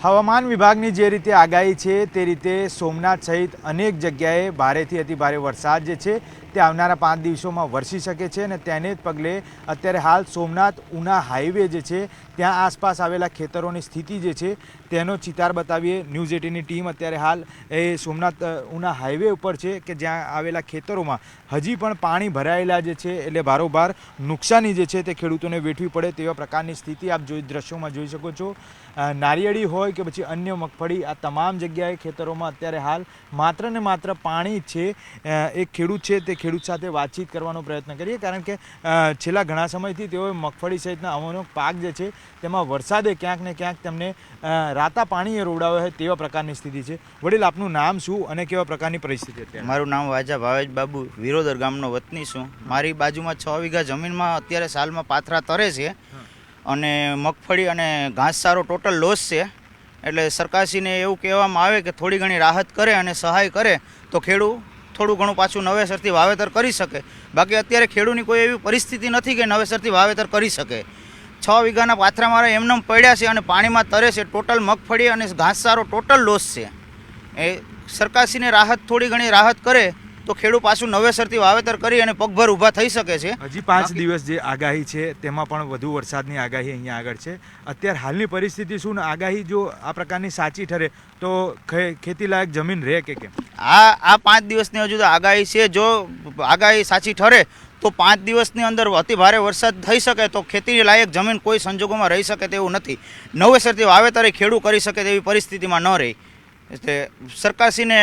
હવામાન વિભાગની જે રીતે આગાહી છે તે રીતે સોમનાથ સહિત અનેક જગ્યાએ ભારેથી અતિભારે વરસાદ જે છે તે આવનારા 5 દિવસોમાં વરસી શકે છે અને તેને જ પગલે અત્યારે હાલ સોમનાથ ઉના હાઈવે જે છે ત્યાં આસપાસ આવેલા ખેતરોની સ્થિતિ જે છે તેનો ચિતાર બતાવીએ। ન્યૂઝ 18ની ટીમ અત્યારે હાલ એ સોમનાથ ઉના હાઈવે ઉપર છે કે જ્યાં આવેલા ખેતરોમાં હજી પણ પાણી ભરાયેલા જે છે એટલે ભારોભાર નુકસાની જે છે તે ખેડૂતોને વેઠવી પડે તેવા પ્રકારની સ્થિતિ આપ દ્રશ્યોમાં જોઈ શકો છો। નારિયેળી હોય કે પછી અન્ય મગફળી આ તમામ જગ્યાએ ખેતરોમાં અત્યારે હાલ માત્ર ને માત્ર પાણી જ છે। એક ખેડૂત છે તે ખેડૂત સાથે વાતચીત કરવાનો પ્રયત્ન કરીએ કારણ કે છેલ્લા ઘણા સમયથી તેઓએ મગફળી સહિતના અમોનો પાક જે છે તેમાં વરસાદે ક્યાંક ને ક્યાંક તેમને રાતા પાણીએ રોવડાવ્યો હોય તેવા પ્રકારની સ્થિતિ છે। વડીલ, આપનું નામ શું અને કેવા પ્રકારની પરિસ્થિતિ અત્યારે? મારું નામ વાજા ભાવેશ બાબુ, વિરોદર ગામનો વતની છું। મારી બાજુમાં 6 વીઘા જમીનમાં અત્યારે સાલમાં પાથરા તરે છે અને મગફળી અને ઘાસચારો ટોટલ લોસ છે। એટલે સરકારશ્રીને એવું કહેવામાં આવે કે થોડી ઘણી રાહત કરે અને સહાય કરે તો ખેડૂત થોડું ઘણું પાછું નવેસરથી વાવેતર કરી શકે। બાકી અત્યારે ખેડૂતની કોઈ એવી પરિસ્થિતિ નથી કે નવેસરથી વાવેતર કરી શકે। 6 વીઘાના પાથરા મારા એમનેમ પડ્યા છે અને પાણીમાં તરે છે। ટોટલ મગફળી અને ઘાસચારો ટોટલ લોસ છે। એ સરકારશ્રીને થોડી ઘણી રાહત કરે તો ખેડૂત પાછું નવેસરથી વાવેતર કરી અને પગભર ઊભા થઈ શકે છે। હજી 5 દિવસ જે આગાહી છે તેમાં પણ વધુ વરસાદની આગાહી અહીંયા આગળ છે। અત્યારે હાલની પરિસ્થિતિ શું, આગાહી જો આ પ્રકારની સાચી ઠરે તો ખેતીલાયક જમીન રહે કે કેમ? આ 5 દિવસની હજુ તો આગાહી છે। જો આગાહી સાચી ઠરે તો 5 દિવસની અંદર અતિ ભારે વરસાદ થઈ શકે તો ખેતી લાયક જમીન કોઈ સંજોગોમાં રહી શકે તેવું નથી। નવેસરથી વાવેતર ખેડૂત કરી શકે તેવી પરિસ્થિતિમાં ન રહી। એટલે સરકારશ્રીને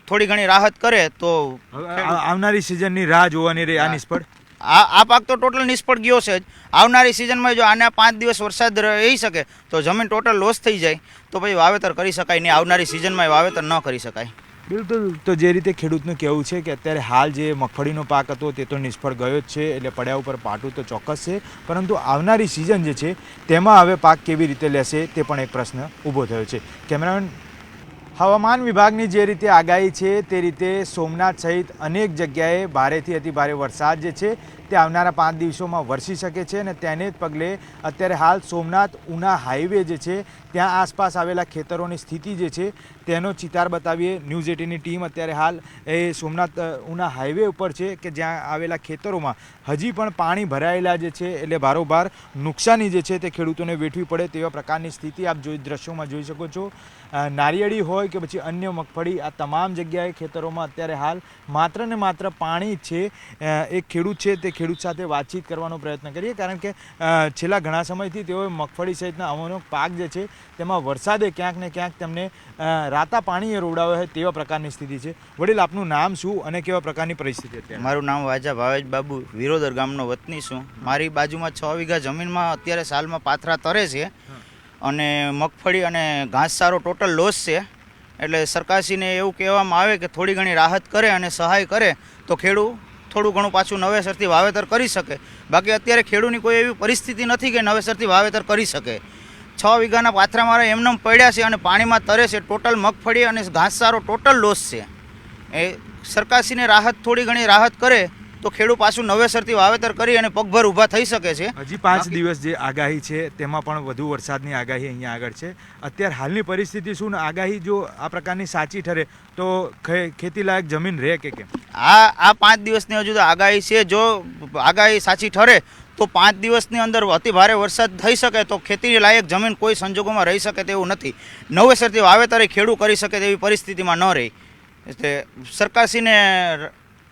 થોડી ઘણી રાહત કરે તો આવનારી સિઝનની રાહ જોવાની રહે। આ નિષ્ફળ આ પાક તો ટોટલ નિષ્ફળ ગયો છે જ। આવનારી સિઝનમાં જો આના 5 દિવસ વરસાદ રહી શકે તો જમીન ટોટલ લોસ થઈ જાય તો પછી વાવેતર કરી શકાય નહીં। આવનારી સિઝનમાં વાવેતર ન કરી શકાય। બિલકુલ, તો જે રીતે ખેડૂતનું કહેવું છે કે અત્યારે હાલ જે મગફળીનો પાક હતો તે તો નિષ્ફળ ગયો જ છે, એટલે પડ્યા ઉપર પાટું તો ચોક્કસ છે, પરંતુ આવનારી સિઝન જે છે તેમાં હવે પાક કેવી રીતે લેશે તે પણ એક પ્રશ્ન ઊભો થયો છે। કેમેરામેન, હવામાન વિભાગની જે રીતે આગાહી છે તે રીતે સોમનાથ સહિત અનેક જગ્યાએ ભારેથી અતિભારે વરસાદ જે છે તે આવનારા 5 દિવસોમાં વરસી શકે છે અને તેને જ પગલે અત્યારે હાલ સોમનાથ ઉના હાઈવે જે છે ત્યાં આસપાસ આવેલા ખેતરોની સ્થિતિ જે છે તેનો ચિતાર બતાવીએ। ન્યૂઝ 18ની ટીમ અત્યારે હાલ એ સોમનાથ ઉના હાઈવે ઉપર છે કે જ્યાં આવેલા ખેતરોમાં હજી પણ પાણી ભરાયેલા જે છે એટલે ભારોભાર નુકસાની જે છે તે ખેડૂતોને વેઠવી પડે તેવા પ્રકારની સ્થિતિ આપ દ્રશ્યોમાં જોઈ શકો છો। નારિયેળી હોય કે પછી અન્ય મગફળી આ તમામ જગ્યાએ ખેતરોમાં અત્યારે હાલ માત્ર ને માત્ર પાણી જ છે। એક ખેડૂત છે તે ખેડૂત સાથે વાતચીત કરવાનો પ્રયત્ન કરીએ કારણ કે છેલ્લા ઘણા સમયથી તેઓએ મગફળી સહિતના અમોનો પાક જે છે તેમાં વરસાદે ક્યાંક ને ક્યાંક તેમને રાતા પાણીએ રોવડાવ્યો હોય તેવા પ્રકારની સ્થિતિ છે। વડીલ, આપનું નામ શું અને કેવા પ્રકારની પરિસ્થિતિ અત્યારે? મારું નામ વાજા ભાવેશ બાબુ, વિરોદર ગામનો વતની છું। મારી બાજુમાં 6 વીઘા જમીનમાં અત્યારે સાલમાં પાથરા તરે છે અને મગફળી અને ઘાસચારો ટોટલ લોસ છે। એટલે સરકારશ્રીને એવું કહેવામાં આવે કે થોડી ઘણી રાહત કરે અને સહાય કરે તો ખેડૂત થોડું ઘણું પાછું નવેસરથી વાવેતર કરી શકે। બાકી અત્યારે ખેડૂતની કોઈ એવી પરિસ્થિતિ નથી કે નવેસરથી વાવેતર કરી શકે। 6 વીઘાના પાથરા મારા એમનેમ પડ્યા છે અને પાણીમાં તરે છે। ટોટલ મગફળી અને ઘાસચારો ટોટલ લોસ છે। એ સરકારશ્રીને થોડી ઘણી રાહત કરે તો ખેડૂત પાછું નવેસરથી વાવેતર કરી અને પગભર ઊભા થઈ શકે છે। હજી 5 દિવસ જે આગાહી છે તેમાં પણ વધુ વરસાદની આગાહી અહીંયા આગળ છે। અત્યારે હાલની પરિસ્થિતિ શું, આગાહી જો આ પ્રકારની સાચી ઠરે તો ખેતીલાયક જમીન રહે કે કેમ? આ 5 દિવસની હજુ તો આગાહી છે। જો આગાહી સાચી ઠરે તો 5 દિવસની અંદર અતિ ભારે વરસાદ થઈ શકે તો ખેતી લાયક જમીન કોઈ સંજોગોમાં રહી શકે તેવું નથી। નવેસરથી વાવેતર ખેડૂત કરી શકે તેવી પરિસ્થિતિમાં ન રહી। એટલે સરકારશ્રીને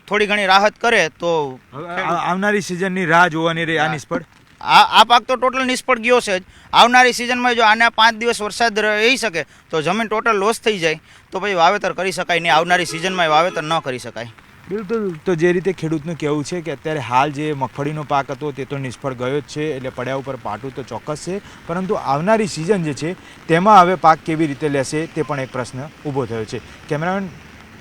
થોડી ઘણી રાહત કરે તો આવનારી સિઝનની રાહ જોવાની રહે। આ નિષ્ફળ આ પાક તો ટોટલ નિષ્ફળ ગયો છે જ। આવનારી સિઝનમાં જો આના 5 દિવસ વરસાદ રહી શકે તો જમીન ટોટલ લોસ થઈ જાય તો પછી વાવેતર કરી શકાય નહીં। આવનારી સિઝનમાં વાવેતર ન કરી શકાય। બિલકુલ, તો જે રીતે ખેડૂતનું કહેવું છે કે અત્યારે હાલ જે મગફળીનો પાક હતો તે તો નિષ્ફળ ગયો જ છે, એટલે પડ્યા ઉપર પાટું તો ચોક્કસ છે, પરંતુ આવનારી સિઝન જે છે તેમાં હવે પાક કેવી રીતે લેશે તે પણ એક પ્રશ્ન ઊભો થયો છે। કેમેરામેન